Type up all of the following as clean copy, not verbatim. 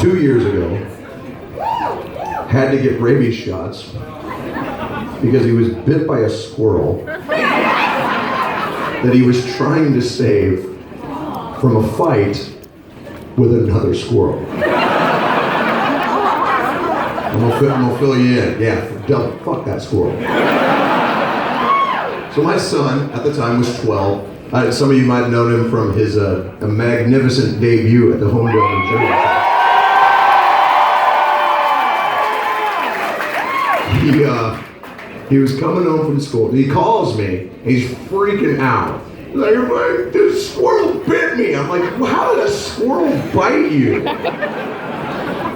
2 years ago, had to get rabies shots because he was bit by a squirrel that he was trying to save from a fight with another squirrel. I'm gonna fill you in. Yeah, fuck that squirrel. So my son, at the time, was 12. Some of you might have known him from his a magnificent debut at the Home Dome in Germany. He was coming home from school. He calls me, and he's freaking out. He's like, this squirrel bit me. I'm like, well, how did a squirrel bite you?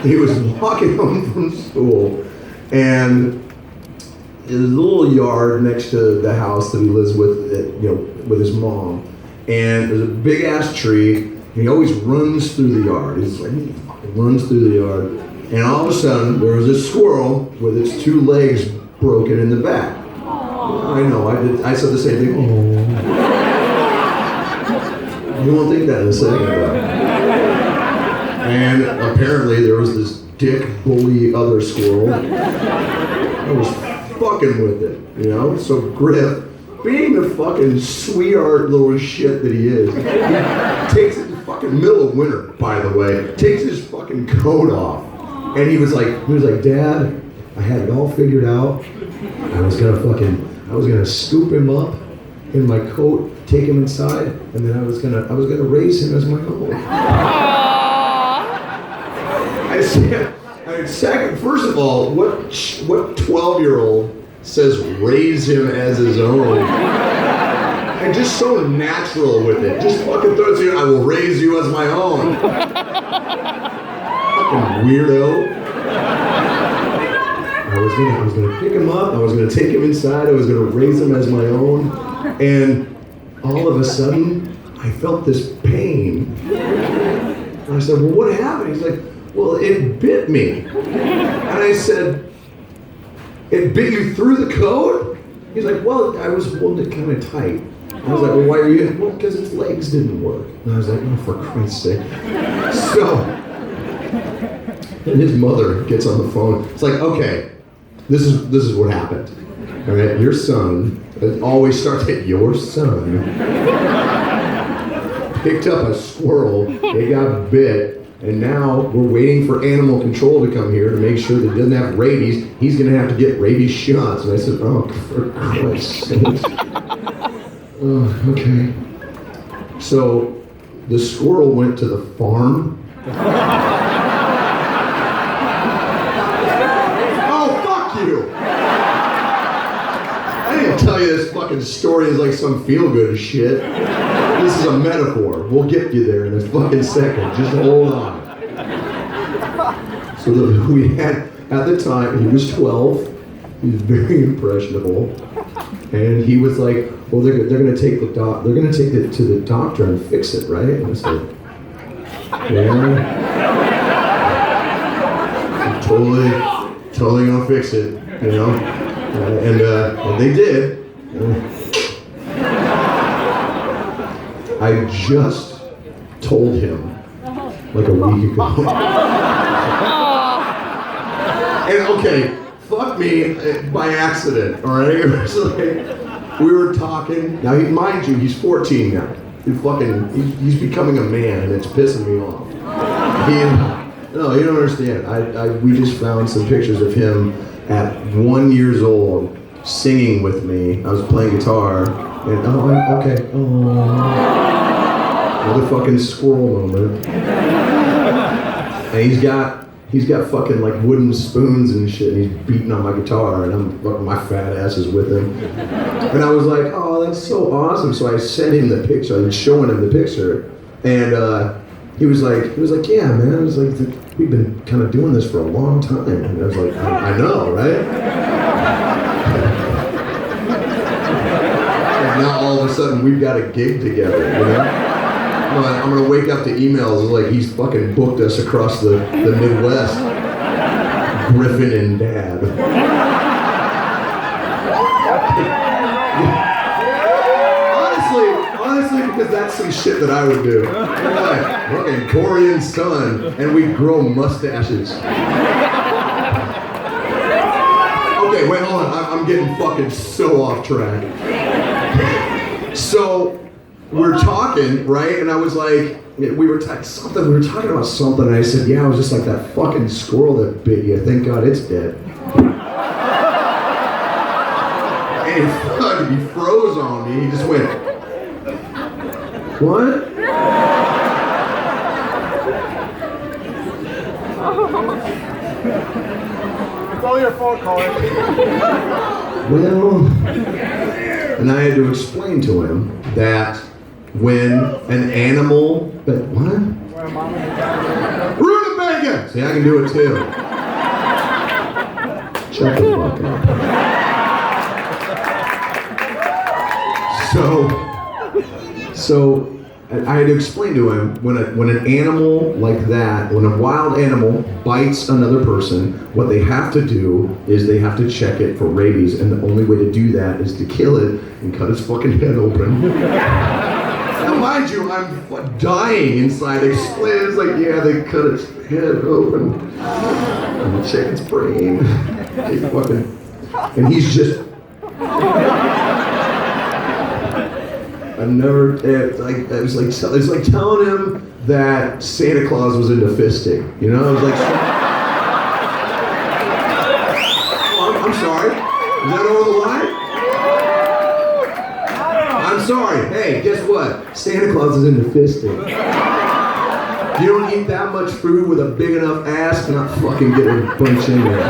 He was walking home from school, and there's a little yard next to the house that he lives with, with his mom. And there's a big ass tree, and he always runs through the yard. He's like, he fucking runs through the yard. And all of a sudden, there was this squirrel with its 2 legs broken in the back. I know, I said the same thing. You won't think that in a second, though. And apparently there was this dick bully other squirrel that was fucking with it, So Griff, being the fucking sweetheart little shit that he is, he takes it in the fucking middle of winter, by the way, takes his fucking coat off. And he was like, Dad, I had it all figured out. I was gonna scoop him up in my coat, take him inside, and then I was gonna raise him as my own. I said, first of all, what 12-year-old says raise him as his own? And just so natural with it. Just fucking throw it to you, I will raise you as my own. Fucking weirdo. I was gonna pick him up, I was gonna take him inside, I was gonna raise him as my own, and all of a sudden, I felt this pain. And I said, well, what happened? He's like, well, it bit me. And I said, it bit you through the coat? He's like, well, I was holding it kind of tight. I was like, well, why are you? Well, because its legs didn't work. And I was like, oh, for Christ's sake. So, and his mother gets on the phone. It's like, okay, this is what happened. All right, your son, it always starts at your son, picked up a squirrel, they got bit, and now we're waiting for animal control to come here to make sure that he doesn't have rabies. He's going to have to get rabies shots. And I said, oh, for Christ's sake. Oh, okay. So the squirrel went to the farm. I didn't tell you this fucking story is like some feel-good shit. This is a metaphor. We'll get you there in a fucking second. Just hold on. So we had, at the time, he was 12. He was very impressionable. And he was like, well, they're gonna take it to the doctor and fix it, right? And I said, yeah. Totally gonna fix it, and they did. I just told him like a week ago. And okay, fuck me by accident, all right? So like, we were talking. Now, mind you, he's 14 now. He's becoming a man, and it's pissing me off. No, you don't understand. We just found some pictures of him at 1 year old singing with me. I was playing guitar, and another fucking squirrel moment. And he's got fucking like wooden spoons and shit, and he's beating on my guitar, and my fat ass is with him. And I was like, oh, that's so awesome. So I sent him the picture. I was showing him the picture, and he was like, yeah, man. I was like, we've been kind of doing this for a long time. And I was like, I know, right? And now all of a sudden we've got a gig together, I'm gonna wake up to emails like he's fucking booked us across the Midwest. Griffin and Dad. Honestly, because because that's some shit that I would do. Like, fucking Corey and Son, and we grow mustaches. Okay, wait, hold on. I'm getting fucking so off track. So we're talking, right? And I was like, we were talking about something, and I said, yeah, I was just like that fucking squirrel that bit you. Thank God it's dead. And he froze on me. He just went, what? It's all your fault, Colin. Well, and I had to explain to him that when an animal, but what? Rutabaga! See, I can do it too. Shut the fuck up. So I had to explain to him when an animal like that, when a wild animal bites another person, what they have to do is they have to check it for rabies, and the only way to do that is to kill it and cut its fucking head open. Now, mind you, I'm dying inside. They split it. It's like, yeah, they cut its head open and check its brain. And he's just. I've never, it was like telling him that Santa Claus was into fisting, you know? It was like, oh, I'm sorry, is that over the line? I'm sorry, hey, guess what? Santa Claus is into fisting. You don't eat that much food with a big enough ass to not fucking get a bunch in there.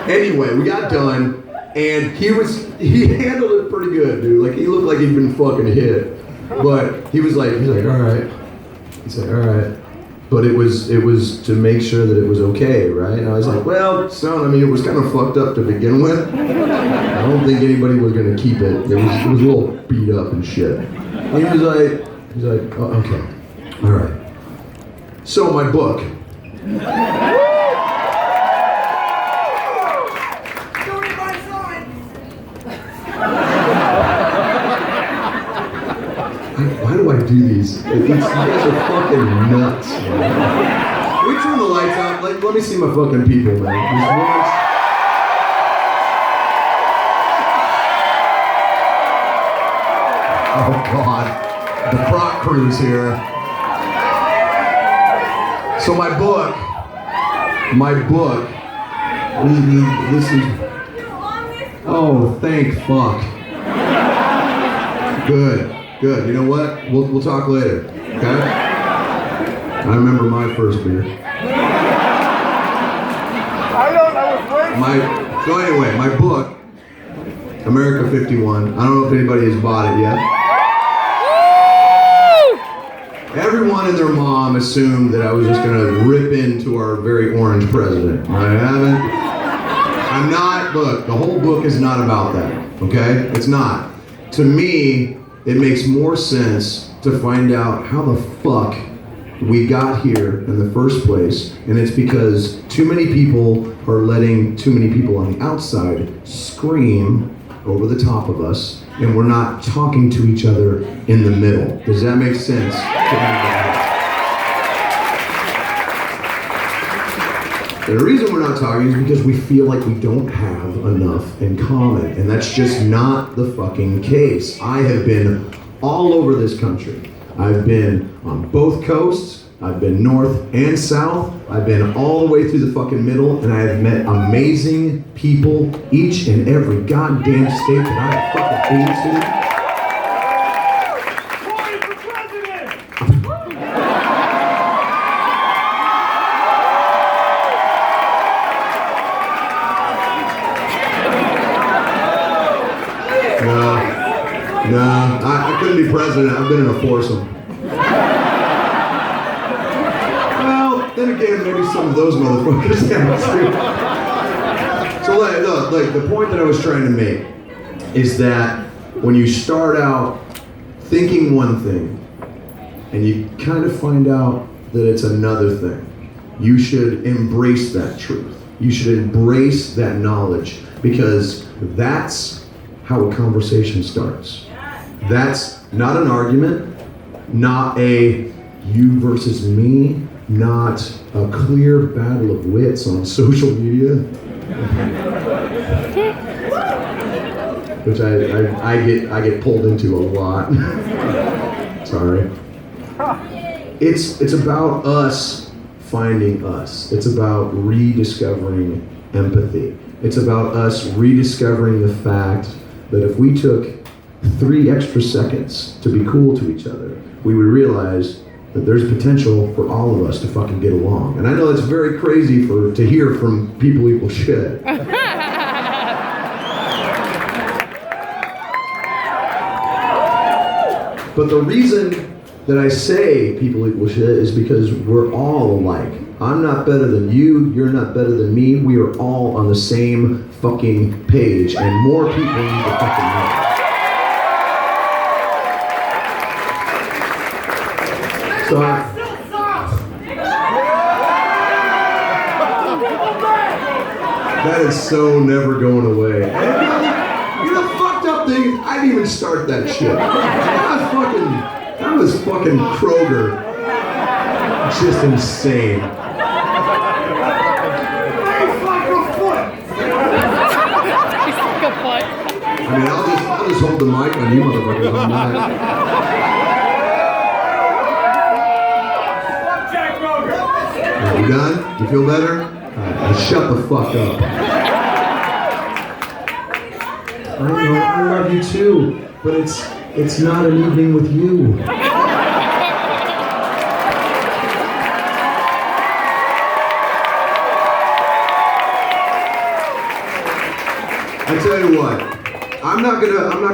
Anyway, we got done, and he handled it pretty good, dude. Like, he looked like he'd been fucking hit. But he's like, all right. He's like, all right. But it was to make sure that it was okay, right? And I was like, well, son, I mean, it was kind of fucked up to begin with. I don't think anybody was gonna keep it. It was a little beat up and shit. And he was like, oh, okay, all right. So my book. Why do I do these? You guys are fucking nuts, man. Can we turn the lights out? Like, let me see my fucking people, man. These ones. Oh, God. The prop crew's here. So my book, this is, oh, thank fuck. Good. You know what? We'll talk later, okay? I remember my first beer. So anyway, my book, America 51. I don't know if anybody has bought it yet. Everyone and their mom assumed that I was just gonna rip into our very orange president. I haven't. I'm not. Look, the whole book is not about that, okay? It's not. To me, it makes more sense to find out how the fuck we got here in the first place, and it's because too many people are letting too many people on the outside scream over the top of us, and we're not talking to each other in the middle. Does that make sense? And the reason we're not talking is because we feel like we don't have enough in common, and that's just not the fucking case. I have been all over this country. I've been on both coasts. I've been north and south. I've been all the way through the fucking middle, and I have met amazing people each and every goddamn state that I have fucking been to. No, I couldn't be president. I've been in a foursome. Well, then again, maybe some of those motherfuckers have too. So, like, the point that I was trying to make is that when you start out thinking one thing and you kind of find out that it's another thing, you should embrace that truth. you should embrace that knowledge, because that's how a conversation starts. That's not an argument, not a you versus me, not a clear battle of wits on social media. Which I get pulled into a lot. Sorry. It's about us finding us. It's about rediscovering empathy. It's about us rediscovering the fact that if we took 3 extra seconds to be cool to each other, we would realize that there's potential for all of us to fucking get along. And I know it's very crazy to hear from people equal shit. But the reason that I say people equal shit is because we're all alike. I'm not better than you, you're not better than me, we are all on the same fucking page, and more people need to fucking know. So that is so never going away. You know, fucked up thing, I didn't even start that shit. That was fucking Kroger. Just insane. I mean, I'll just hold the mic on you motherfuckers all night. You done? You feel better? Alright, shut the fuck up. I know, I love you too, but it's not an evening with you. I tell you what, I'm not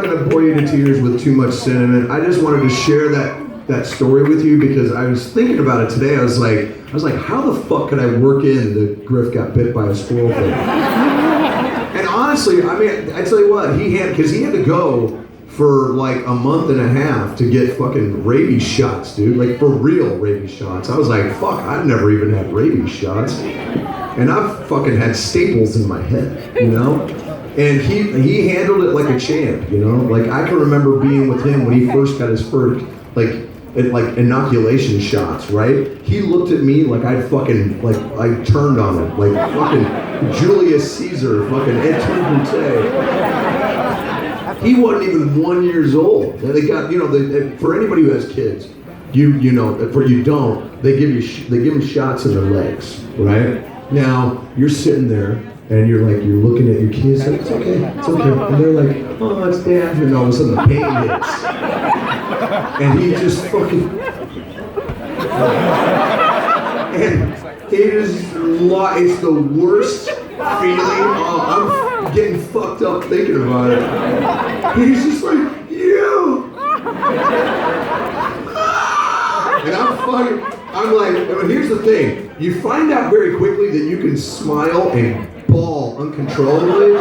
gonna bore you to tears with too much sentiment. I just wanted to share that story with you because I was thinking about it today. I was like, how the fuck could I work in the Griff got bit by a squirrel thing? And honestly, I mean, I tell you what, he had to go for like a month and a half to get fucking rabies shots, dude. Like for real rabies shots. I was like, fuck, I've never even had rabies shots. And I've fucking had staples in my head, you know? And he handled it like a champ, you know? Like I can remember being with him when he first got his first, like inoculation shots, right? He looked at me like I'd fucking, like I turned on him. Like fucking Julius Caesar, fucking Brute. He wasn't even 1 year old. And they got, you know, for anybody who has kids, you know, for you don't, they give them shots in their legs, right? Now, you're sitting there, and you're looking at your kids, like, it's okay. And they're like, oh, it's dad. And all of a sudden the pain hits. And he just fucking... And it's the worst feeling. Oh, I'm getting fucked up thinking about it. He's just like, you! And I'm like, and here's the thing. You find out very quickly that you can smile and bawl uncontrollably.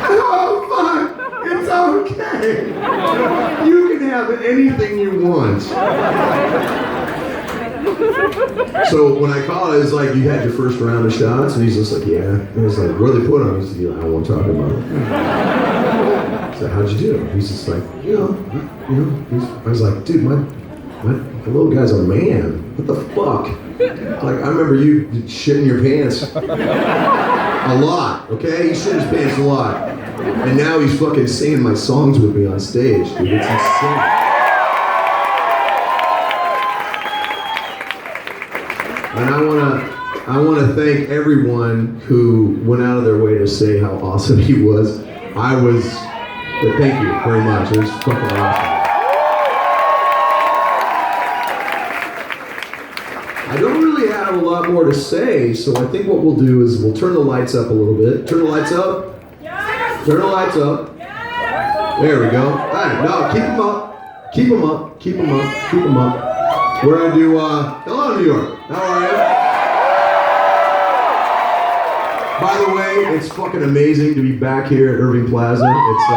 Oh, fuck, it's okay. You can have anything you want. So when I called, it's like, you had your first round of shots? And he's just like, yeah. And he's like, where they put on? He said, I won't talk about it. So how'd you do? He's just like, you know. I was like, dude, my little guy's a man. What the fuck? Like, I remember you shitting your pants a lot, okay? He shit his pants a lot. And now he's fucking singing my songs with me on stage, dude. It's insane. And I wanna thank everyone who went out of their way to say how awesome he was. But thank you very much. It was fucking awesome. I don't really have a lot more to say, so I think what we'll do is we'll turn the lights up a little bit. Turn the lights up. Yes. Turn the lights up. Yes. There we go. All right, no, keep them up. Keep them up. Keep them up. Keep them up. We're gonna do hello, New York. How are you? By the way, it's fucking amazing to be back here at Irving Plaza. It's